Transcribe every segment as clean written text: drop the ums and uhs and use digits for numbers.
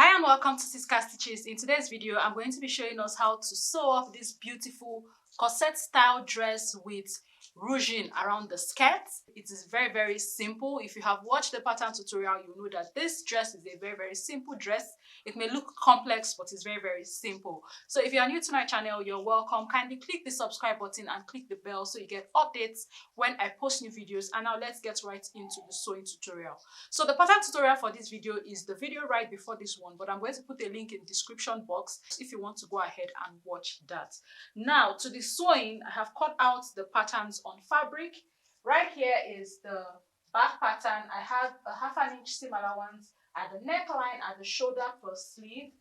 Hi and welcome to Cisca Stitches. In today's video, I'm going to be showing us how to sew up this beautiful corset style dress with ruching around the skirt. It is very simple. If you have watched the pattern tutorial, you know that this dress is a very simple dress. It may look complex, but it's very simple. So if you are new to my channel, you're welcome. Kindly click the subscribe button and click the bell so you get updates when I post new videos. And now let's get right into the sewing tutorial. So the pattern tutorial for this video is the video right before this one, but I'm going to put a link in the description box if you want to go ahead and watch that. Now to the sewing, I have cut out the patterns on fabric. Right here is the back pattern. I have a 1/2 inch seam allowance at the neckline, at the shoulder plus sleeve,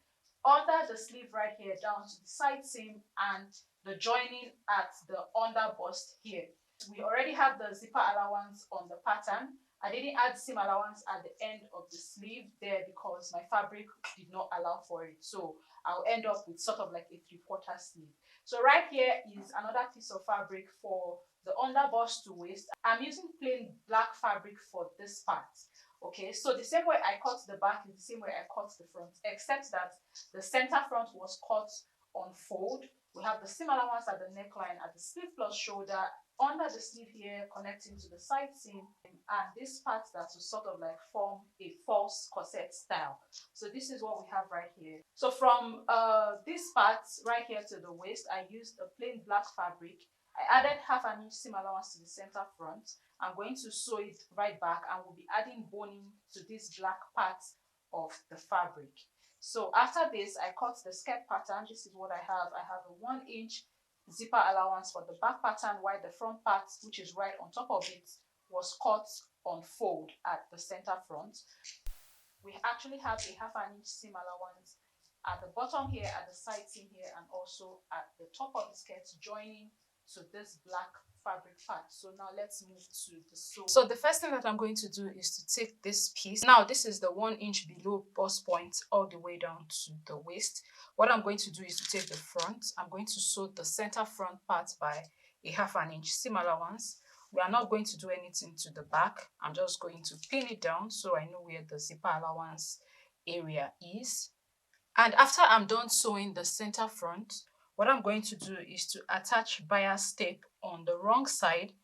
under the sleeve right here down to the side seam, and the joining at the under bust here. We already have the zipper allowance on the pattern. I didn't add seam allowance at the end of the sleeve there because my fabric did not allow for it. So I'll end up with sort of like a 3/4 sleeve. So right here is another piece of fabric for the under bust to waist. I'm using plain black fabric for this part. Okay, so the same way I cut the back is the same way I cut the front, except that the center front was cut on fold. We have the seam allowance at the neckline, at the sleeve plus shoulder, under the sleeve here connecting to the side seam, and this part that will sort of like form a false corset style. So this is what we have right here. So from this part right here to the waist, I used a plain black fabric. I added 1/2 inch seam allowance to the center front. I'm going to sew it right back and we'll be adding boning to this black part of the fabric. So after this, I cut the skirt pattern. This is what I have. I have a 1 inch zipper allowance for the back pattern, while the front part, which is right on top of it, was cut on fold at the center front. We actually have a 1/2 inch seam allowance at the bottom here, at the side seam here, and also at the top of the skirt, joining to this black fabric part. So now let's move to the sewing. So the first thing that I'm going to do is to take this piece. Now this is the 1 inch below bust point all the way down to the waist. What I'm going to do is to take the front. I'm going to sew the center front part by a 1/2 inch seam allowance. We are not going to do anything to the back. I'm just going to pin it down so I know where the zipper allowance area is. And after I'm done sewing the center front, what I'm going to do is to attach bias tape on the wrong side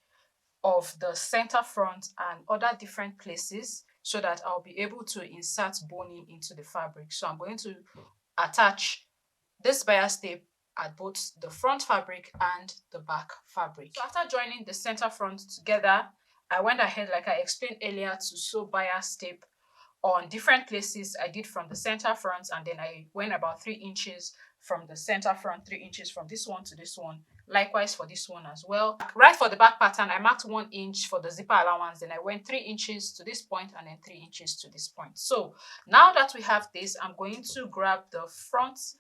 of the center front and other different places so that I'll be able to insert boning into the fabric. So I'm going to attach this bias tape at both the front fabric and the back fabric. So after joining the center front together, I went ahead, like I explained earlier, to sew bias tape on different places. I did from the center front, and then I went about 3 inches from the center front, 3 inches from this one to this one. Likewise for this one as well. Right for the back pattern, I marked 1 inch for the zipper allowance, then I went 3 inches to this point and then 3 inches to this point. So now that we have this, I'm going to grab the front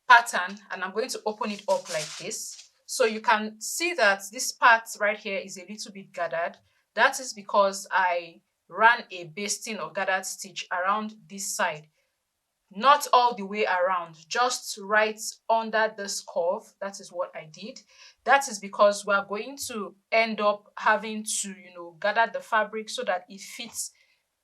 pattern and I'm going to open it up like this. So you can see that this part right here is a little bit gathered. That is because I ran a basting or gathered stitch around this side. Not all the way around, just right under this curve. That is what I did. That is because we are going to end up having to, gather the fabric so that it fits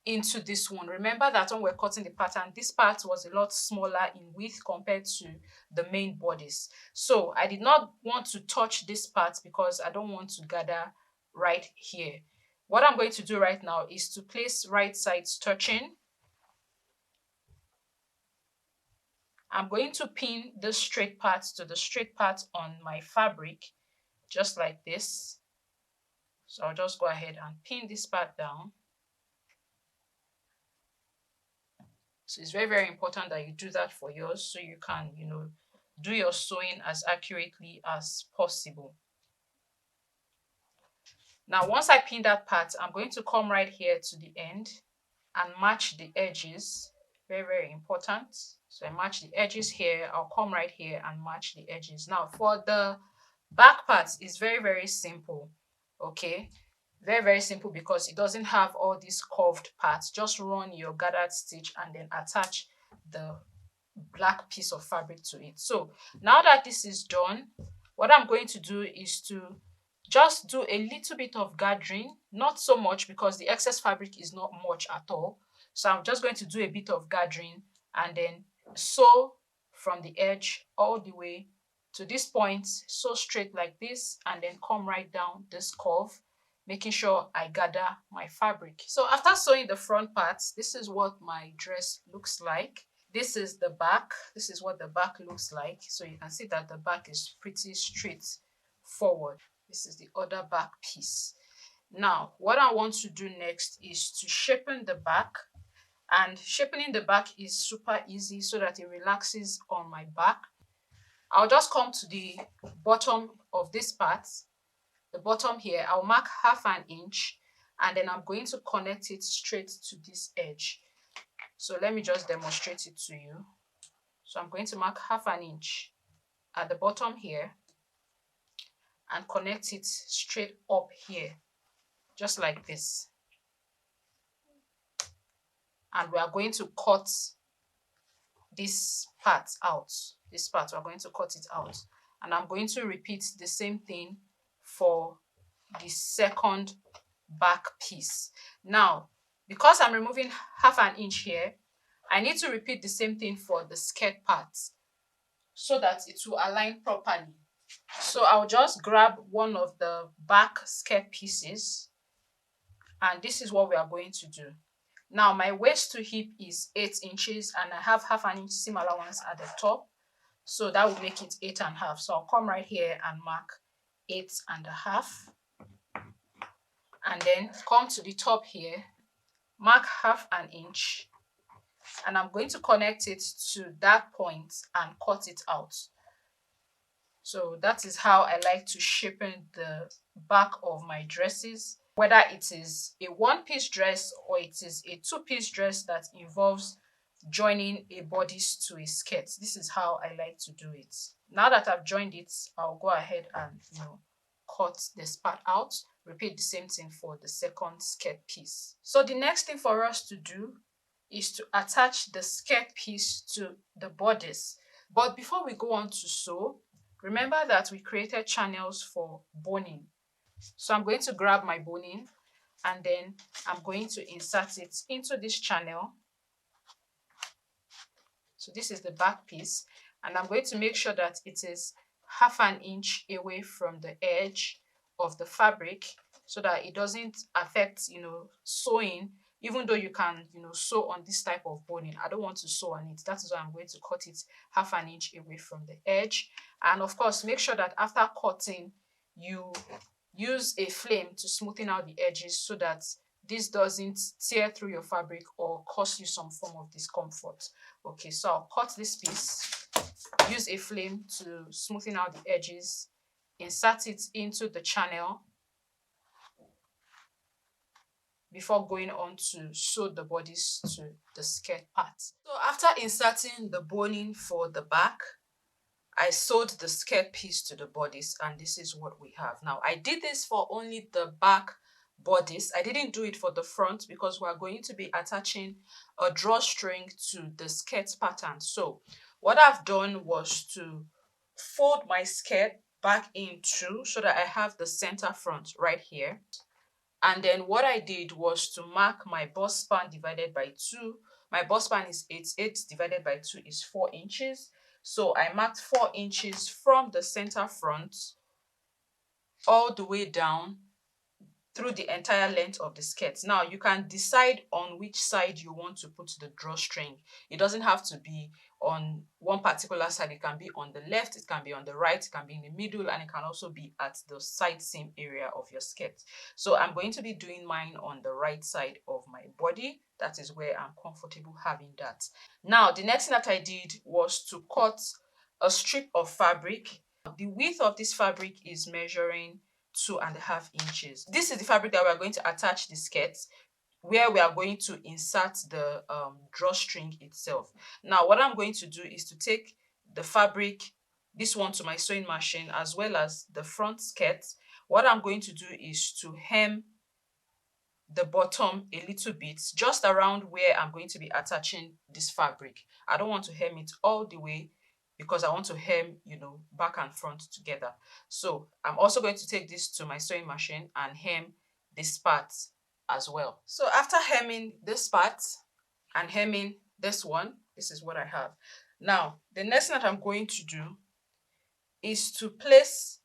into this one. Remember that when we're cutting the pattern, this part was a lot smaller in width compared to the main bodice. So I did not want to touch this part because I don't want to gather right here. What I'm going to do right now is to place right sides touching. I'm going to pin the straight part to the straight part on my fabric, just like this. So I'll just go ahead and pin this part down. So it's very important that you do that for yours so you can, do your sewing as accurately as possible. Now, once I pin that part, I'm going to come right here to the end and match the edges. Very important. So I match the edges here. I'll come right here and match the edges. Now for the back part, it's very simple. Okay, very simple because it doesn't have all these curved parts. Just run your gathered stitch and then attach the black piece of fabric to it. So now that this is done, what I'm going to do is to just do a little bit of gathering, not so much because the excess fabric is not much at all. So I'm just going to do a bit of gathering and then sew from the edge all the way to this point, sew straight like this, and then come right down this curve, making sure I gather my fabric. So after sewing the front parts, this is what my dress looks like. This is the back. This is what the back looks like. So you can see that the back is pretty straight forward. This is the other back piece. Now, what I want to do next is to shapen the back. And shaping the back is super easy so that it relaxes on my back. I'll just come to the bottom of this part, the bottom here. I'll mark 1/2 inch, and then I'm going to connect it straight to this edge. So let me just demonstrate it to you. So I'm going to mark 1/2 inch at the bottom here and connect it straight up here, just like this. And we are going to cut this part out. This part, we're going to cut it out. And I'm going to repeat the same thing for the second back piece. Now, because I'm removing 1/2 inch here, I need to repeat the same thing for the skirt part so that it will align properly. So I'll just grab one of the back skirt pieces, and this is what we are going to do. Now, my waist to hip is 8 inches, and I have 1/2 inch seam allowance at the top. So that will make it 8.5. So I'll come right here and mark 8.5. And then come to the top here, mark 1/2 inch. And I'm going to connect it to that point and cut it out. So that is how I like to shapen the back of my dresses, whether it is a 1-piece dress or it is a 2-piece dress that involves joining a bodice to a skirt. This is how I like to do it. Now that I've joined it, I'll go ahead and cut this part out. Repeat the same thing for the second skirt piece. So the next thing for us to do is to attach the skirt piece to the bodice. But before we go on to sew, remember that we created channels for boning. So I'm going to grab my boning, and then I'm going to insert it into this channel. So this is the back piece, and I'm going to make sure that it is 1/2 inch away from the edge of the fabric so that it doesn't affect, sewing. Even though you can, sew on this type of boning, I don't want to sew on it. That is why I'm going to cut it 1/2 inch away from the edge. And of course, make sure that after cutting, you use a flame to smoothen out the edges so that this doesn't tear through your fabric or cause you some form of discomfort. Okay, so I'll cut this piece, use a flame to smoothen out the edges, insert it into the channel before going on to sew the bodice to the skirt part. So after inserting the boning for the back, I sewed the skirt piece to the bodice, and this is what we have. Now, I did this for only the back bodice. I didn't do it for the front because we're going to be attaching a drawstring to the skirt pattern. So what I've done was to fold my skirt back in two so that I have the center front right here. And then what I did was to mark my bust span divided by 2. My bust span is 8. 8 divided by 2 is 4 inches. So I marked 4 inches from the center front all the way down through the entire length of the skirt. Now you can decide on which side you want to put the drawstring. It doesn't have to be on one particular side. It can be on the left, it can be on the right, it can be in the middle, and it can also be at the side seam area of your skirt. So I'm going to be doing mine on the right side of my body. That is where I'm comfortable having that. Now the next thing that I did was to cut a strip of fabric. The width of this fabric is measuring 2.5 inches. This is the fabric that we are going to attach the skirt, where we are going to insert the drawstring itself. Now what I'm going to do is to take the fabric, this one, to my sewing machine, as well as the front skirt. What I'm going to do is to hem the bottom a little bit, just around where I'm going to be attaching this fabric. I don't want to hem it all the way because I want to hem, back and front together. So I'm also going to take this to my sewing machine and hem this part as well. So after hemming this part and hemming this one, This is what I have. Now, the next thing that I'm going to do is to place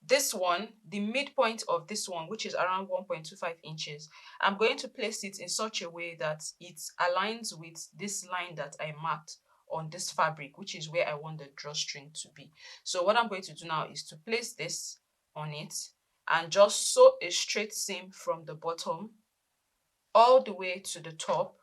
this one, the midpoint of this one, which is around 1.25 inches. I'm going to place it in such a way that it aligns with this line that I marked on this fabric, which is where I want the drawstring to be. So what I'm going to do now is to place this on it and just sew a straight seam from the bottom all the way to the top,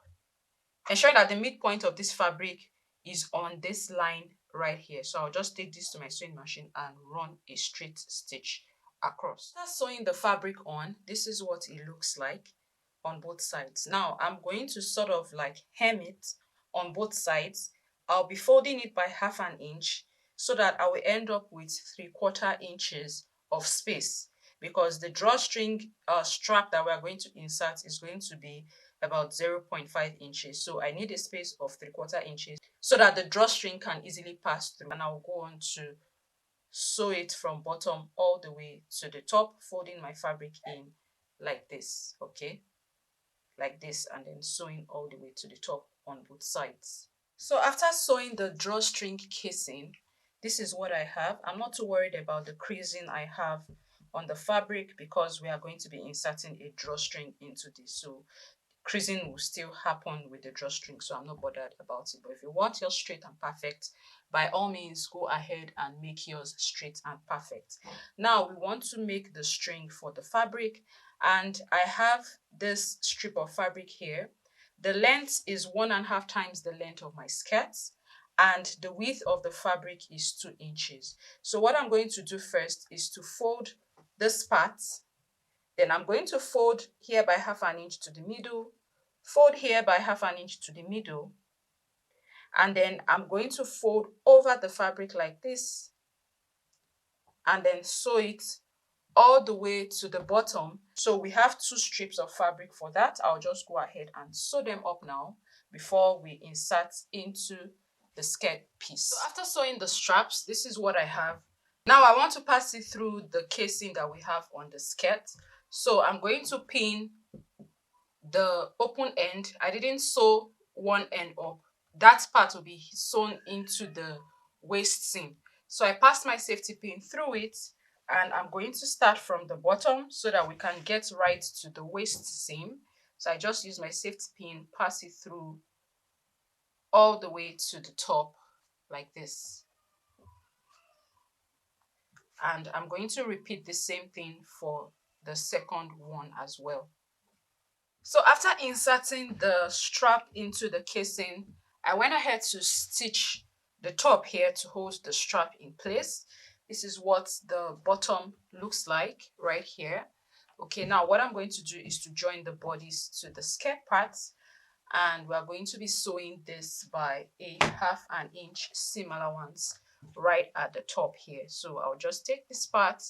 ensuring that the midpoint of this fabric is on this line right here. So I'll just take this to my sewing machine and run a straight stitch across. After sewing the fabric on, this is what it looks like on both sides. Now I'm going to sort of like hem it on both sides. I'll be folding it by 1/2 inch so that I will end up with 3/4 inches of space, because the drawstring strap that we are going to insert is going to be about 0.5 inches. So I need a space of 3/4 inches so that the drawstring can easily pass through. And I'll go on to sew it from bottom all the way to the top, folding my fabric in like this, okay? Like this, and then sewing all the way to the top on both sides. So after sewing the drawstring casing, this is what I have. I'm not too worried about the creasing I have on the fabric because we are going to be inserting a drawstring into this. So creasing will still happen with the drawstring, so I'm not bothered about it. But if you want yours straight and perfect, by all means go ahead and make yours straight and perfect. Now we want to make the string for the fabric, and I have this strip of fabric here. The length is 1.5 times the length of my skirt, and the width of the fabric is 2 inches. So what I'm going to do first is to fold this part. Then I'm going to fold here by 1/2 inch to the middle, fold here by 1/2 inch to the middle, and then I'm going to fold over the fabric like this, and then sew it all the way to the bottom. So we have 2 strips of fabric for that. I'll just go ahead and sew them up now before we insert into the skirt piece. So after sewing the straps, this is what I have. Now I want to pass it through the casing that we have on the skirt. So I'm going to pin the open end. I didn't sew one end up. That part will be sewn into the waist seam. So I passed my safety pin through it, and I'm going to start from the bottom so that we can get right to the waist seam. So I just use my safety pin, pass it through all the way to the top like this. And I'm going to repeat the same thing for the second one as well. So after inserting the strap into the casing, I went ahead to stitch the top here to hold the strap in place. This is what the bottom looks like right here. Okay, now what I'm going to do is to join the bodice to the skirt part, and we are going to be sewing this by a 1/2 inch seam allowance right at the top here. So I'll just take this part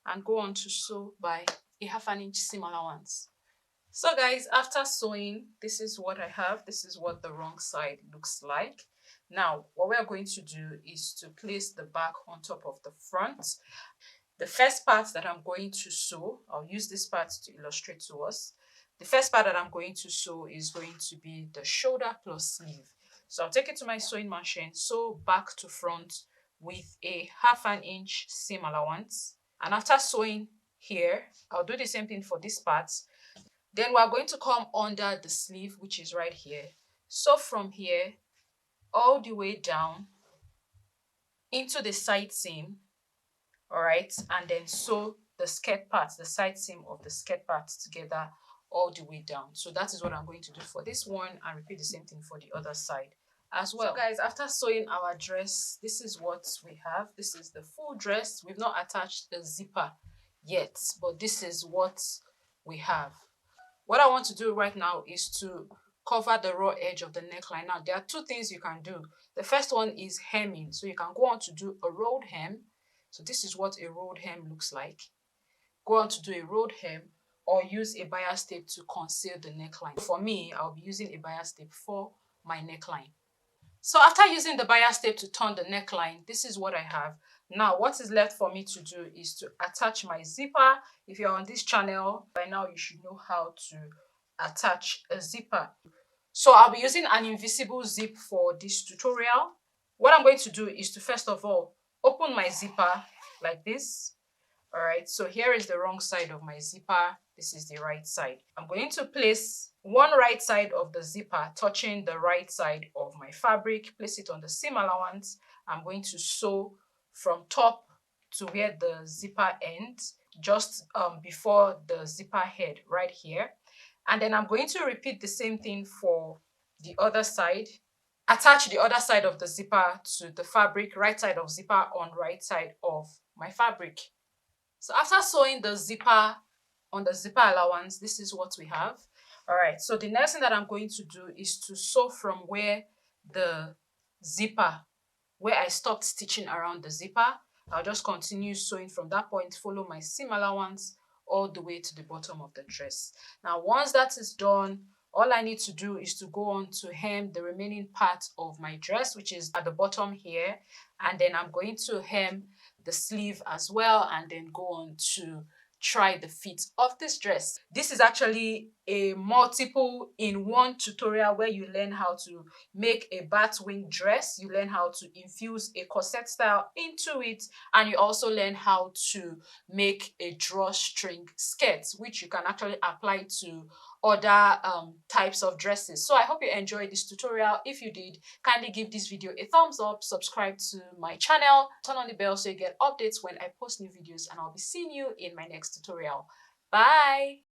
and go on to sew by a 1/2 inch seam allowance. So guys, after sewing, this is what I have. This is what the wrong side looks like. Now what we are going to do is to place the back on top of the front. The first part that I'm going to sew, I'll use this part to illustrate to us. The first part that I'm going to sew is going to be the shoulder plus sleeve. So I'll take it to my sewing machine, sew back to front with a 1/2 inch seam allowance. And after sewing here, I'll do the same thing for this part. Then we're going to come under the sleeve, which is right here. Sew from here all the way down into the side seam, all right, and then sew the skirt part, the side seam of the skirt part together all the way down. So that is what I'm going to do for this one, and repeat the same thing for the other side as well. So guys, after sewing our dress, this is what we have. This is the full dress. We've not attached the zipper yet, but this is what we have. What I want to do right now is to cover the raw edge of the neckline. Now there are 2 things you can do. The first one is hemming. So you can go on to do a rolled hem. So this is what a rolled hem looks like. Go on to do a rolled hem, or use a bias tape to conceal the neckline. For me, I'll be using a bias tape for my neckline. So after using the bias tape to turn the neckline, this is what I have. Now what is left for me to do is to attach my zipper. If you're on this channel by now, you should know how to attach a zipper. So I'll be using an invisible zip for this tutorial. What I'm going to do is to first of all open my zipper like this. All right, so here is the wrong side of my zipper. This is the right side. I'm going to place one right side of the zipper touching the right side of my fabric, place it on the seam allowance. I'm going to sew from top to where the zipper ends, just before the zipper head right here. And then I'm going to repeat the same thing for the other side. Attach the other side of the zipper to the fabric, right side of zipper on right side of my fabric. So after sewing the zipper on the zipper allowance, this is what we have. All right, so the next thing that I'm going to do is to sew from where the zipper, where I stopped stitching around the zipper. I'll just continue sewing from that point, follow my seam allowance all the way to the bottom of the dress. Now, once that is done, all I need to do is to go on to hem the remaining part of my dress, which is at the bottom here. And then I'm going to hem the sleeve as well, and then go on to try the fit of this dress. This is actually a multiple in one tutorial where you learn how to make a bat wing dress, you learn how to infuse a corset style into it, and you also learn how to make a drawstring skirt, which you can actually apply to other types of dresses. So I hope you enjoyed this tutorial. If you did, kindly give this video a thumbs up, subscribe to my channel, turn on the bell so you get updates when I post new videos, and I'll be seeing you in my next tutorial. Bye.